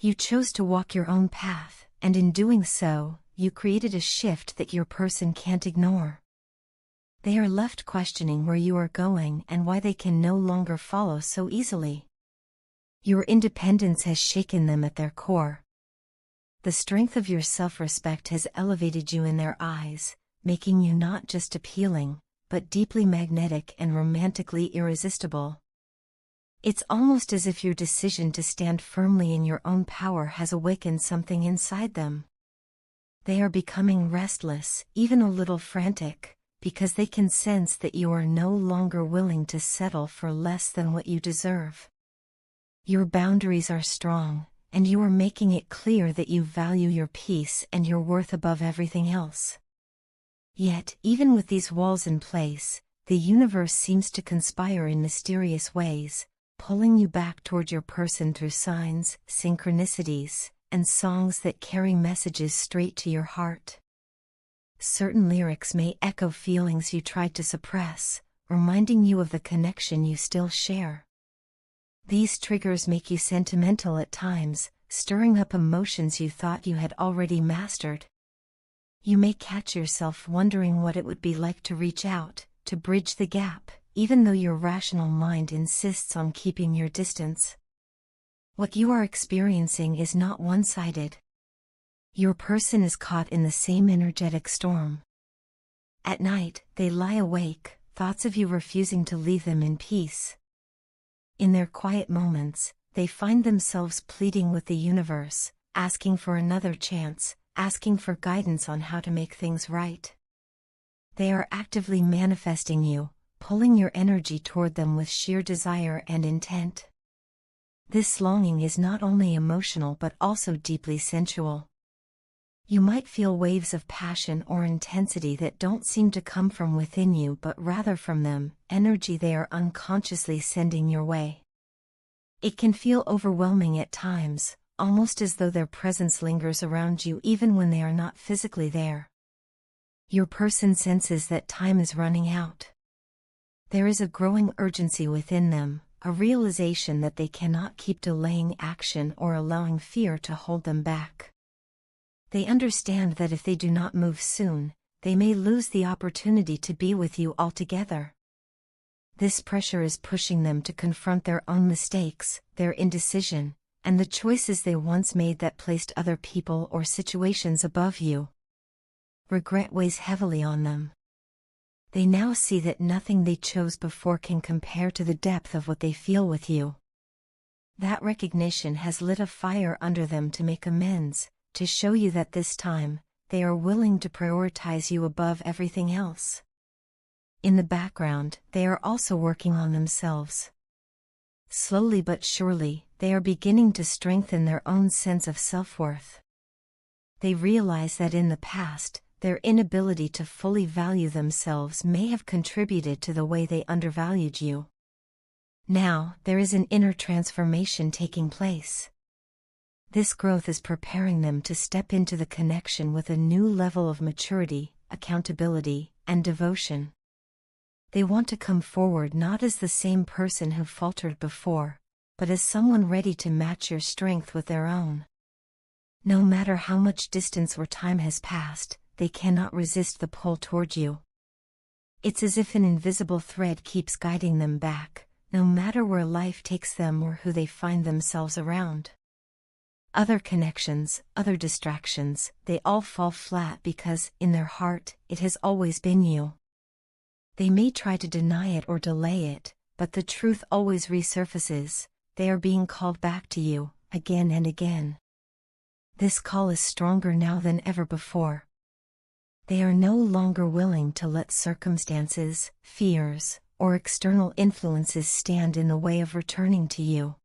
You chose to walk your own path, and in doing so, you created a shift that your person can't ignore. They are left questioning where you are going and why they can no longer follow so easily. Your independence has shaken them at their core. The strength of your self-respect has elevated you in their eyes, making you not just appealing, but deeply magnetic and romantically irresistible. It's almost as if your decision to stand firmly in your own power has awakened something inside them. They are becoming restless, even a little frantic, because they can sense that you are no longer willing to settle for less than what you deserve. Your boundaries are strong, and you are making it clear that you value your peace and your worth above everything else. Yet, even with these walls in place, the universe seems to conspire in mysterious ways, pulling you back toward your person through signs, synchronicities, and songs that carry messages straight to your heart. Certain lyrics may echo feelings you tried to suppress, reminding you of the connection you still share. These triggers make you sentimental at times, stirring up emotions you thought you had already mastered. You may catch yourself wondering what it would be like to reach out, to bridge the gap, even though your rational mind insists on keeping your distance. What you are experiencing is not one-sided. Your person is caught in the same energetic storm. At night, they lie awake, thoughts of you refusing to leave them in peace. In their quiet moments, they find themselves pleading with the universe, asking for another chance, asking for guidance on how to make things right. They are actively manifesting you, pulling your energy toward them with sheer desire and intent. This longing is not only emotional but also deeply sensual. You might feel waves of passion or intensity that don't seem to come from within you but rather from them, energy they are unconsciously sending your way. It can feel overwhelming at times, almost as though their presence lingers around you even when they are not physically there. Your person senses that time is running out. There is a growing urgency within them, a realization that they cannot keep delaying action or allowing fear to hold them back. They understand that if they do not move soon, they may lose the opportunity to be with you altogether. This pressure is pushing them to confront their own mistakes, their indecision, and the choices they once made that placed other people or situations above you. Regret weighs heavily on them. They now see that nothing they chose before can compare to the depth of what they feel with you. That recognition has lit a fire under them to make amends, to show you that this time, they are willing to prioritize you above everything else. In the background, they are also working on themselves. Slowly but surely, they are beginning to strengthen their own sense of self-worth. They realize that in the past, their inability to fully value themselves may have contributed to the way they undervalued you. Now, there is an inner transformation taking place. This growth is preparing them to step into the connection with a new level of maturity, accountability, and devotion. They want to come forward not as the same person who faltered before, but as someone ready to match your strength with their own. No matter how much distance or time has passed, they cannot resist the pull toward you. It's as if an invisible thread keeps guiding them back, no matter where life takes them or who they find themselves around. Other connections, other distractions, they all fall flat because, in their heart, it has always been you. They may try to deny it or delay it, but the truth always resurfaces. They are being called back to you, again and again. This call is stronger now than ever before. They are no longer willing to let circumstances, fears, or external influences stand in the way of returning to you.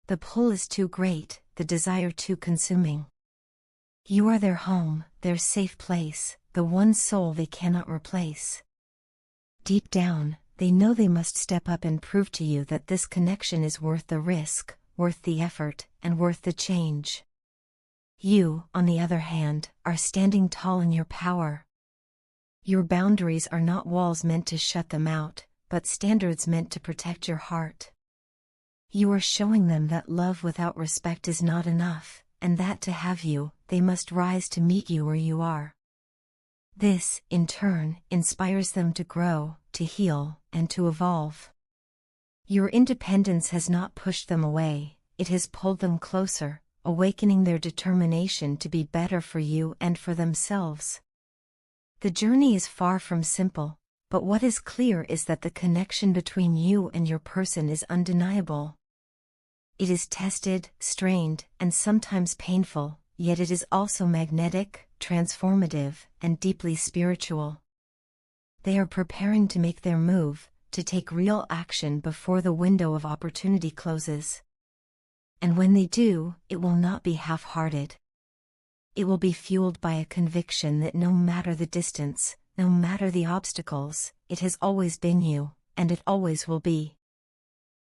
The pull is too great, the desire too consuming. You are their home, their safe place, the one soul they cannot replace. Deep down, they know they must step up and prove to you that this connection is worth the risk, worth the effort, and worth the change. You, on the other hand, are standing tall in your power. Your boundaries are not walls meant to shut them out, but standards meant to protect your heart. You are showing them that love without respect is not enough, and that to have you, they must rise to meet you where you are. This, in turn, inspires them to grow, to heal, and to evolve. Your independence has not pushed them away, it has pulled them closer, awakening their determination to be better for you and for themselves. The journey is far from simple, but what is clear is that the connection between you and your person is undeniable. It is tested, strained, and sometimes painful, yet it is also magnetic, transformative, and deeply spiritual. They are preparing to make their move, to take real action before the window of opportunity closes. And when they do, it will not be half-hearted. It will be fueled by a conviction that no matter the distance, no matter the obstacles, it has always been you, and it always will be.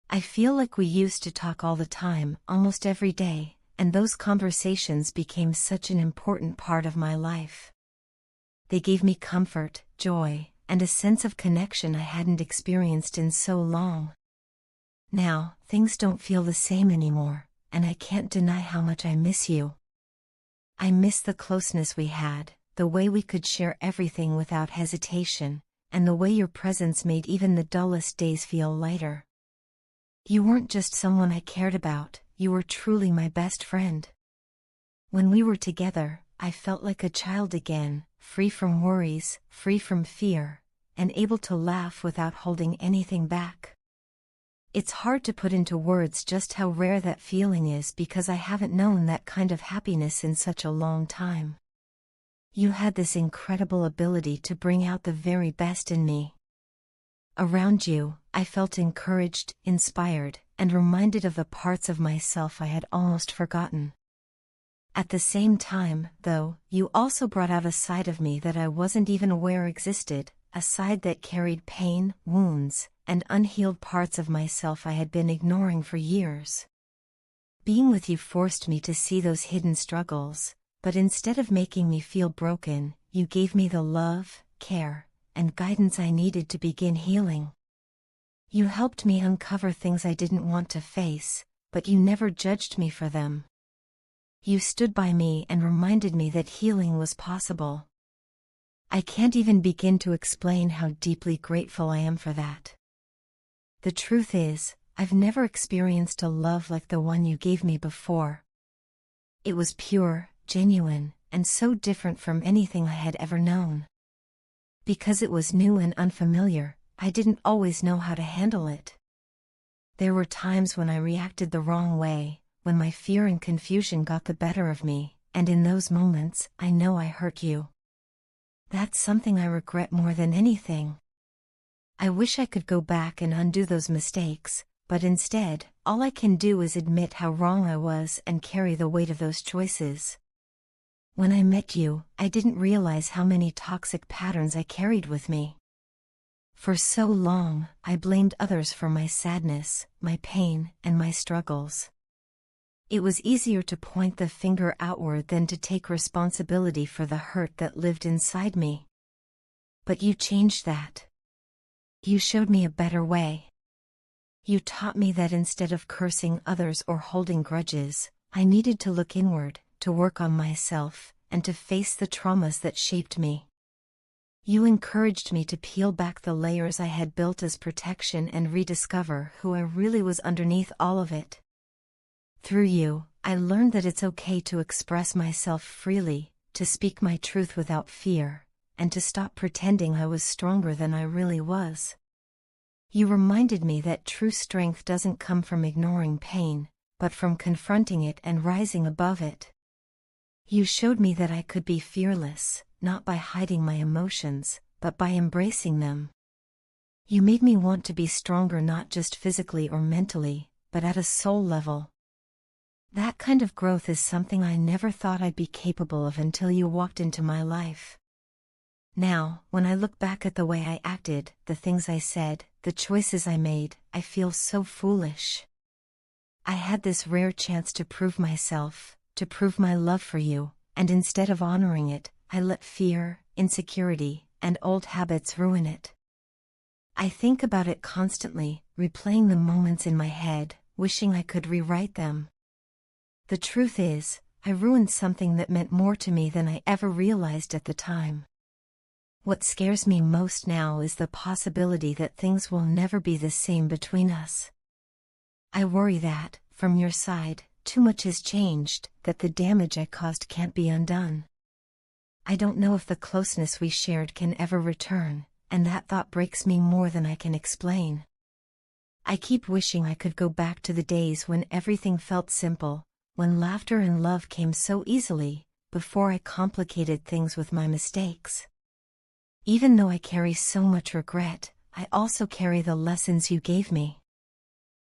I feel like we used to talk all the time, almost every day, and those conversations became such an important part of my life. They gave me comfort, joy, and a sense of connection I hadn't experienced in so long. Now, things don't feel the same anymore, and I can't deny how much I miss you. I miss the closeness we had, the way we could share everything without hesitation, and the way your presence made even the dullest days feel lighter. You weren't just someone I cared about, you were truly my best friend. When we were together, I felt like a child again, free from worries, free from fear, and able to laugh without holding anything back. It's hard to put into words just how rare that feeling is because I haven't known that kind of happiness in such a long time. You had this incredible ability to bring out the very best in me. Around you, I felt encouraged, inspired, and reminded of the parts of myself I had almost forgotten. At the same time, though, you also brought out a side of me that I wasn't even aware existed, a side that carried pain, wounds, and unhealed parts of myself I had been ignoring for years. Being with you forced me to see those hidden struggles, but instead of making me feel broken, you gave me the love, care, and guidance I needed to begin healing. You helped me uncover things I didn't want to face, but you never judged me for them. You stood by me and reminded me that healing was possible. I can't even begin to explain how deeply grateful I am for that. The truth is, I've never experienced a love like the one you gave me before. It was pure, genuine, and so different from anything I had ever known. Because it was new and unfamiliar, I didn't always know how to handle it. There were times when I reacted the wrong way, when my fear and confusion got the better of me, and in those moments, I know I hurt you. That's something I regret more than anything. I wish I could go back and undo those mistakes, but instead, all I can do is admit how wrong I was and carry the weight of those choices. When I met you, I didn't realize how many toxic patterns I carried with me. For so long, I blamed others for my sadness, my pain, and my struggles. It was easier to point the finger outward than to take responsibility for the hurt that lived inside me. But you changed that. You showed me a better way. You taught me that instead of cursing others or holding grudges, I needed to look inward, to work on myself, and to face the traumas that shaped me. You encouraged me to peel back the layers I had built as protection and rediscover who I really was underneath all of it. Through you, I learned that it's okay to express myself freely, to speak my truth without fear, and to stop pretending I was stronger than I really was. You reminded me that true strength doesn't come from ignoring pain, but from confronting it and rising above it. You showed me that I could be fearless, not by hiding my emotions, but by embracing them. You made me want to be stronger not just physically or mentally, but at a soul level. That kind of growth is something I never thought I'd be capable of until you walked into my life. Now, when I look back at the way I acted, the things I said, the choices I made, I feel so foolish. I had this rare chance to prove myself, to prove my love for you, and instead of honoring it, I let fear, insecurity, and old habits ruin it. I think about it constantly, replaying the moments in my head, wishing I could rewrite them. The truth is, I ruined something that meant more to me than I ever realized at the time. What scares me most now is the possibility that things will never be the same between us. I worry that, from your side, too much has changed, that the damage I caused can't be undone. I don't know if the closeness we shared can ever return, and that thought breaks me more than I can explain. I keep wishing I could go back to the days when everything felt simple, when laughter and love came so easily, before I complicated things with my mistakes. Even though I carry so much regret, I also carry the lessons you gave me.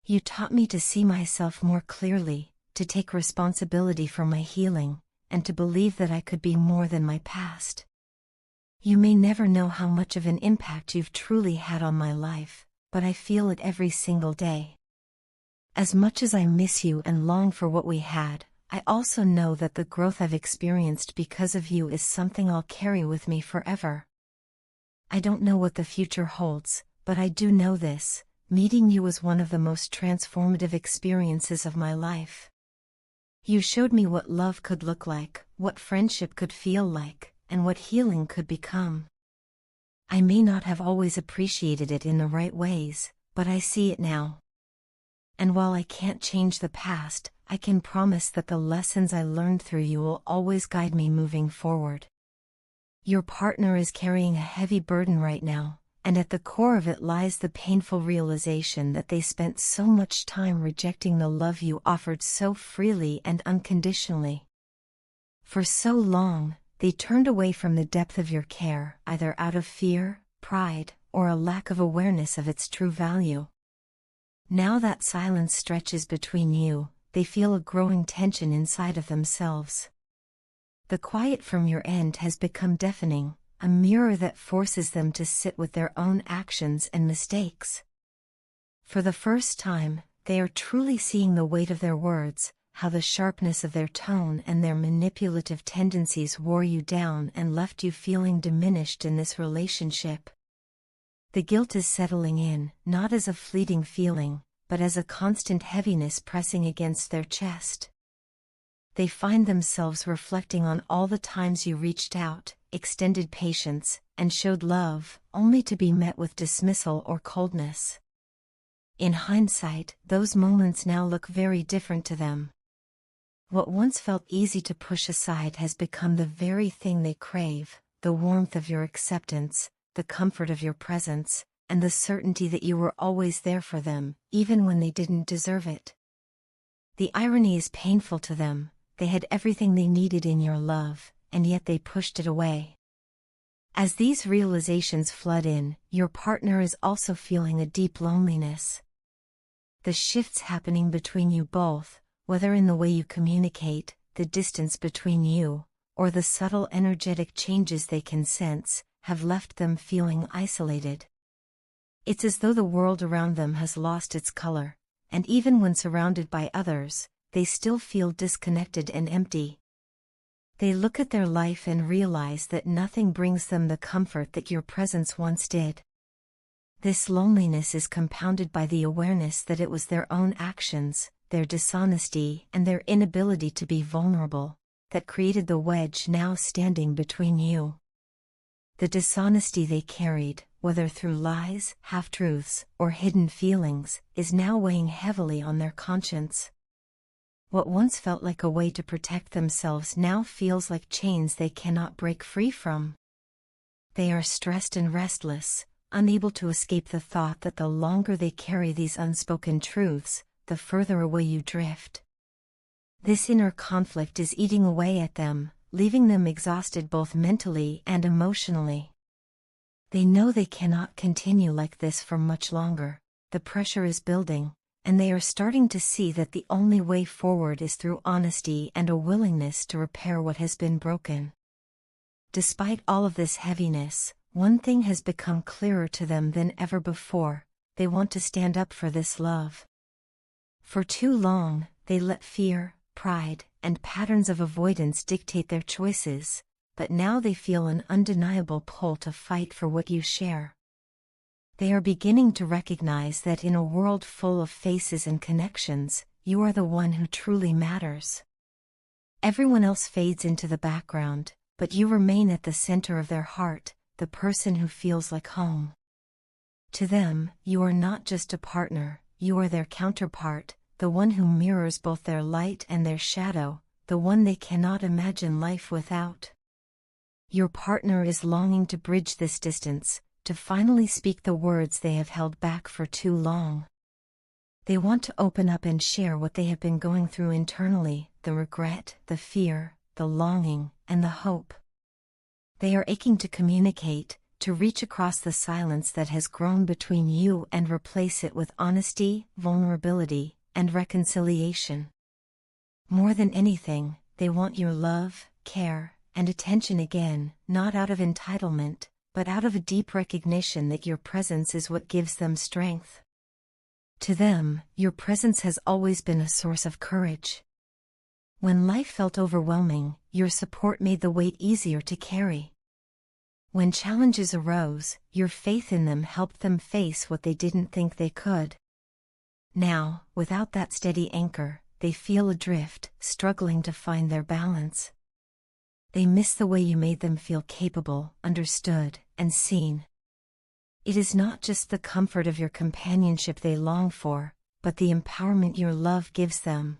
You taught me to see myself more clearly, to take responsibility for my healing, and to believe that I could be more than my past. You may never know how much of an impact you've truly had on my life, but I feel it every single day. As much as I miss you and long for what we had, I also know that the growth I've experienced because of you is something I'll carry with me forever. I don't know what the future holds, but I do know this: meeting you was one of the most transformative experiences of my life. You showed me what love could look like, what friendship could feel like, and what healing could become. I may not have always appreciated it in the right ways, but I see it now. And while I can't change the past, I can promise that the lessons I learned through you will always guide me moving forward. Your partner is carrying a heavy burden right now, and at the core of it lies the painful realization that they spent so much time rejecting the love you offered so freely and unconditionally. For so long, they turned away from the depth of your care, either out of fear, pride, or a lack of awareness of its true value. Now that silence stretches between you, they feel a growing tension inside of themselves. The quiet from your end has become deafening, a mirror that forces them to sit with their own actions and mistakes. For the first time, they are truly seeing the weight of their words, how the sharpness of their tone and their manipulative tendencies wore you down and left you feeling diminished in this relationship. The guilt is settling in, not as a fleeting feeling, but as a constant heaviness pressing against their chest. They find themselves reflecting on all the times you reached out, extended patience, and showed love, only to be met with dismissal or coldness. In hindsight, those moments now look very different to them. What once felt easy to push aside has become the very thing they crave: the warmth of your acceptance, the comfort of your presence, and the certainty that you were always there for them, even when they didn't deserve it. The irony is painful to them. They had everything they needed in your love, and yet they pushed it away. As these realizations flood in, your partner is also feeling a deep loneliness. The shifts happening between you both, whether in the way you communicate, the distance between you, or the subtle energetic changes they can sense, have left them feeling isolated. It's as though the world around them has lost its color, and even when surrounded by others, they still feel disconnected and empty. They look at their life and realize that nothing brings them the comfort that your presence once did. This loneliness is compounded by the awareness that it was their own actions, their dishonesty, and their inability to be vulnerable, that created the wedge now standing between you. The dishonesty they carried, whether through lies, half-truths, or hidden feelings, is now weighing heavily on their conscience. What once felt like a way to protect themselves now feels like chains they cannot break free from. They are stressed and restless, unable to escape the thought that the longer they carry these unspoken truths, the further away you drift. This inner conflict is eating away at them, leaving them exhausted both mentally and emotionally. They know they cannot continue like this for much longer. The pressure is building, and they are starting to see that the only way forward is through honesty and a willingness to repair what has been broken. Despite all of this heaviness, one thing has become clearer to them than ever before: they want to stand up for this love. For too long, they let fear, pride, and patterns of avoidance dictate their choices, but now they feel an undeniable pull to fight for what you share. They are beginning to recognize that in a world full of faces and connections, you are the one who truly matters. Everyone else fades into the background, but you remain at the center of their heart, the person who feels like home. To them, you are not just a partner, you are their counterpart, the one who mirrors both their light and their shadow, the one they cannot imagine life without. Your partner is longing to bridge this distance, to finally speak the words they have held back for too long. They want to open up and share what they have been going through internally, the regret, the fear, the longing, and the hope. They are aching to communicate, to reach across the silence that has grown between you and replace it with honesty, vulnerability, and reconciliation. More than anything, they want your love, care, and attention again, not out of entitlement, but out of a deep recognition that your presence is what gives them strength. To them, your presence has always been a source of courage. When life felt overwhelming, your support made the weight easier to carry. When challenges arose, your faith in them helped them face what they didn't think they could. Now, without that steady anchor, they feel adrift, struggling to find their balance. They miss the way you made them feel capable, understood, and seen. It is not just the comfort of your companionship they long for, but the empowerment your love gives them.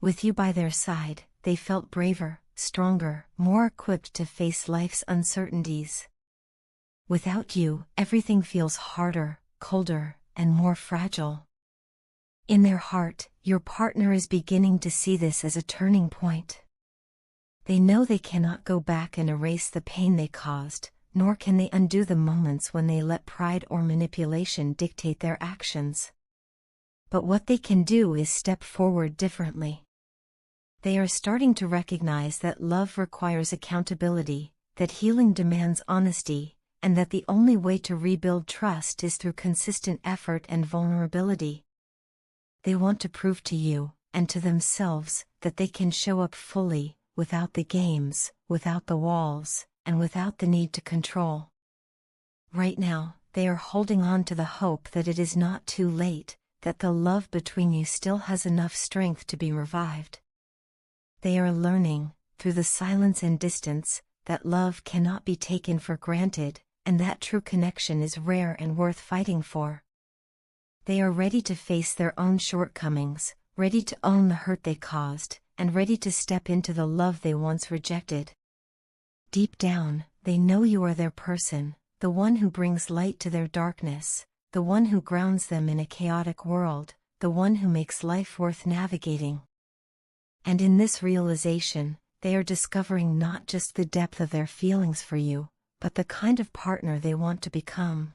With you by their side, they felt braver, stronger, more equipped to face life's uncertainties. Without you, everything feels harder, colder, and more fragile. In their heart, your partner is beginning to see this as a turning point. They know they cannot go back and erase the pain they caused, nor can they undo the moments when they let pride or manipulation dictate their actions. But what they can do is step forward differently. They are starting to recognize that love requires accountability, that healing demands honesty, and that the only way to rebuild trust is through consistent effort and vulnerability. They want to prove to you, and to themselves, that they can show up fully, without the games, without the walls, and without the need to control. Right now, they are holding on to the hope that it is not too late, that the love between you still has enough strength to be revived. They are learning, through the silence and distance, that love cannot be taken for granted, and that true connection is rare and worth fighting for. They are ready to face their own shortcomings, ready to own the hurt they caused, and ready to step into the love they once rejected. Deep down, they know you are their person, the one who brings light to their darkness, the one who grounds them in a chaotic world, the one who makes life worth navigating. And in this realization, they are discovering not just the depth of their feelings for you, but the kind of partner they want to become.